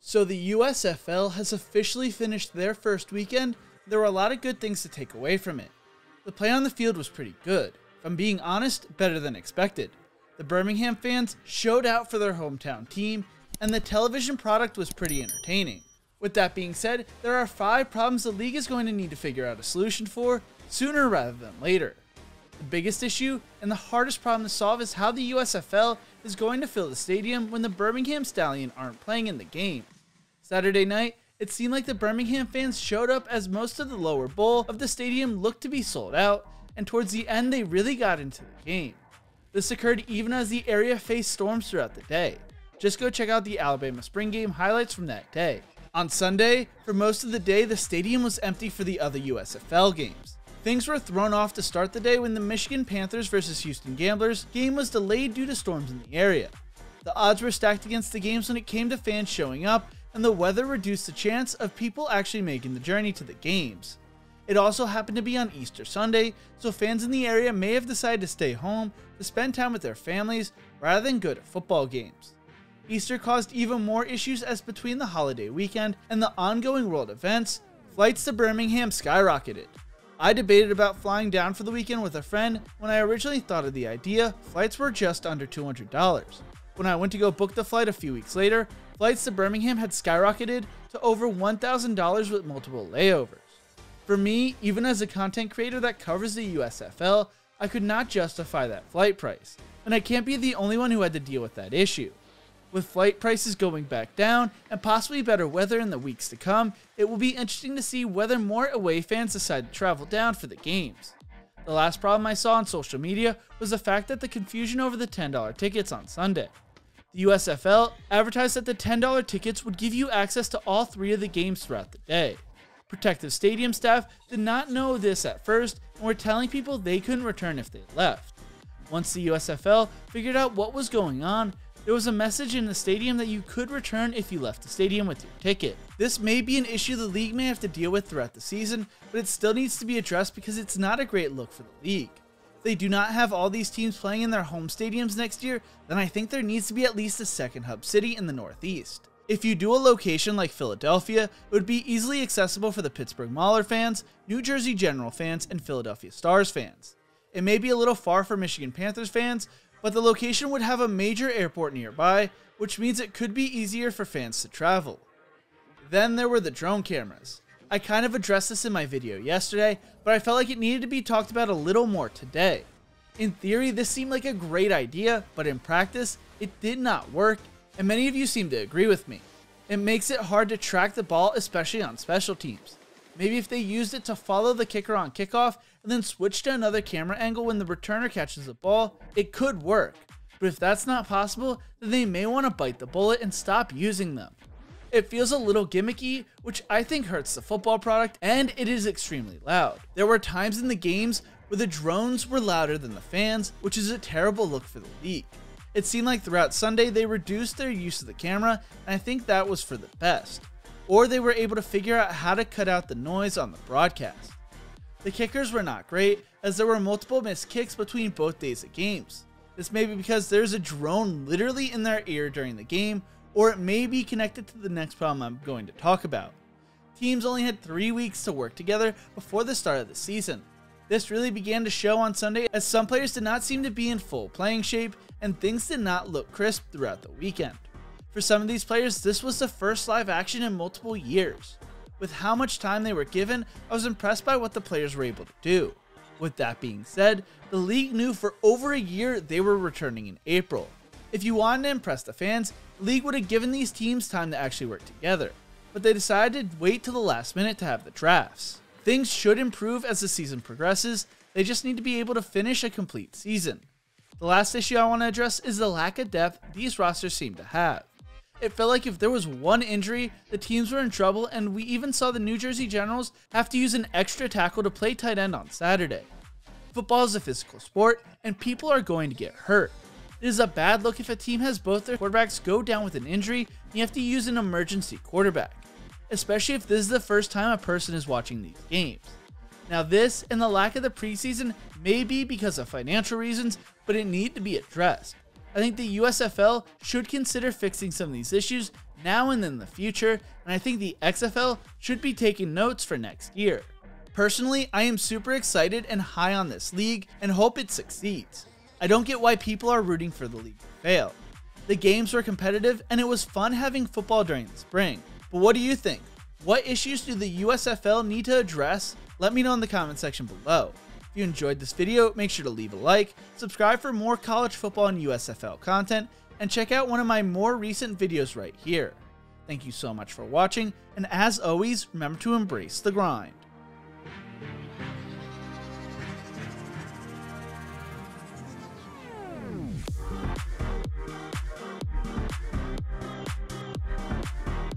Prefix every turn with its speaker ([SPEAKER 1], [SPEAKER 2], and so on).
[SPEAKER 1] So the USFL has officially finished their first weekend. There were a lot of good things to take away from it. The play on the field was pretty good. If I'm being honest, better than expected. The Birmingham fans showed out for their hometown team, and the television product was pretty entertaining. With that being said, there are 5 problems the league is going to need to figure out a solution for sooner rather than later. The biggest issue and the hardest problem to solve is how the USFL is going to fill the stadium when the Birmingham Stallions aren't playing in the game. Saturday night, it seemed like the Birmingham fans showed up as most of the lower bowl of the stadium looked to be sold out, and towards the end they really got into the game. This occurred even as the area faced storms throughout the day. Just go check out the Alabama spring game highlights from that day. On Sunday, for most of the day, the stadium was empty for the other USFL games. Things were thrown off to start the day when the Michigan Panthers vs Houston Gamblers game was delayed due to storms in the area. The odds were stacked against the games when it came to fans showing up, and the weather reduced the chance of people actually making the journey to the games. It also happened to be on Easter Sunday, so fans in the area may have decided to stay home to spend time with their families rather than go to football games. Easter caused even more issues as between the holiday weekend and the ongoing world events, flights to Birmingham skyrocketed. I debated about flying down for the weekend with a friend. When I originally thought of the idea, flights were just under $200. When I went to go book the flight a few weeks later, flights to Birmingham had skyrocketed to over $1,000 with multiple layovers. For me, even as a content creator that covers the USFL, I could not justify that flight price, and I can't be the only one who had to deal with that issue. With flight prices going back down and possibly better weather in the weeks to come, it will be interesting to see whether more away fans decide to travel down for the games. The last problem I saw on social media was the fact that the confusion over the $10 tickets on Sunday. The USFL advertised that the $10 tickets would give you access to all 3 of the games throughout the day. Protective stadium staff did not know this at first and were telling people they couldn't return if they left. Once the USFL figured out what was going on, there was a message in the stadium that you could return if you left the stadium with your ticket. This may be an issue the league may have to deal with throughout the season, but it still needs to be addressed because it's not a great look for the league. If they do not have all these teams playing in their home stadiums next year, then I think there needs to be at least a second hub city in the Northeast. If you do a location like Philadelphia, it would be easily accessible for the Pittsburgh Mauler fans, New Jersey General fans, and Philadelphia Stars fans. It may be a little far for Michigan Panthers fans, but the location would have a major airport nearby, which means it could be easier for fans to travel. Then there were the drone cameras. I kind of addressed this in my video yesterday, but I felt like it needed to be talked about a little more today. In theory, this seemed like a great idea, but in practice, it did not work, and many of you seem to agree with me. It makes it hard to track the ball, especially on special teams. Maybe if they used it to follow the kicker on kickoff and then switch to another camera angle when the returner catches the ball, it could work. But if that's not possible, then they may want to bite the bullet and stop using them. It feels a little gimmicky, which I think hurts the football product, and it is extremely loud. There were times in the games where the drones were louder than the fans, which is a terrible look for the league. It seemed like throughout Sunday they reduced their use of the camera, and I think that was for the best. Or they were able to figure out how to cut out the noise on the broadcast. The kickers were not great, as there were multiple missed kicks between both days of games. This may be because there's a drone literally in their ear during the game, or it may be connected to the next problem I'm going to talk about. Teams only had 3 weeks to work together before the start of the season. This really began to show on Sunday, as some players did not seem to be in full playing shape and things did not look crisp throughout the weekend. For some of these players, this was the first live action in multiple years. With how much time they were given, I was impressed by what the players were able to do. With that being said, the league knew for over a year they were returning in April. If you wanted to impress the fans, the league would have given these teams time to actually work together, but they decided to wait till the last minute to have the drafts. Things should improve as the season progresses, they just need to be able to finish a complete season. The last issue I want to address is the lack of depth these rosters seem to have. It felt like if there was one injury, the teams were in trouble, and we even saw the New Jersey Generals have to use an extra tackle to play tight end on Saturday. Football is a physical sport, and people are going to get hurt. It is a bad look if a team has both their quarterbacks go down with an injury and you have to use an emergency quarterback, especially if this is the first time a person is watching these games. Now this and the lack of the preseason may be because of financial reasons, but it needs to be addressed. I think the USFL should consider fixing some of these issues now and in the future, and I think the XFL should be taking notes for next year. Personally, I am super excited and high on this league and hope it succeeds. I don't get why people are rooting for the league to fail. The games were competitive and it was fun having football during the spring. But what do you think? What issues do the USFL need to address? Let me know in the comment section below. If you enjoyed this video, make sure to leave a like, subscribe for more college football and USFL content, and check out one of my more recent videos right here. Thank you so much for watching, and as always, remember to embrace the grind.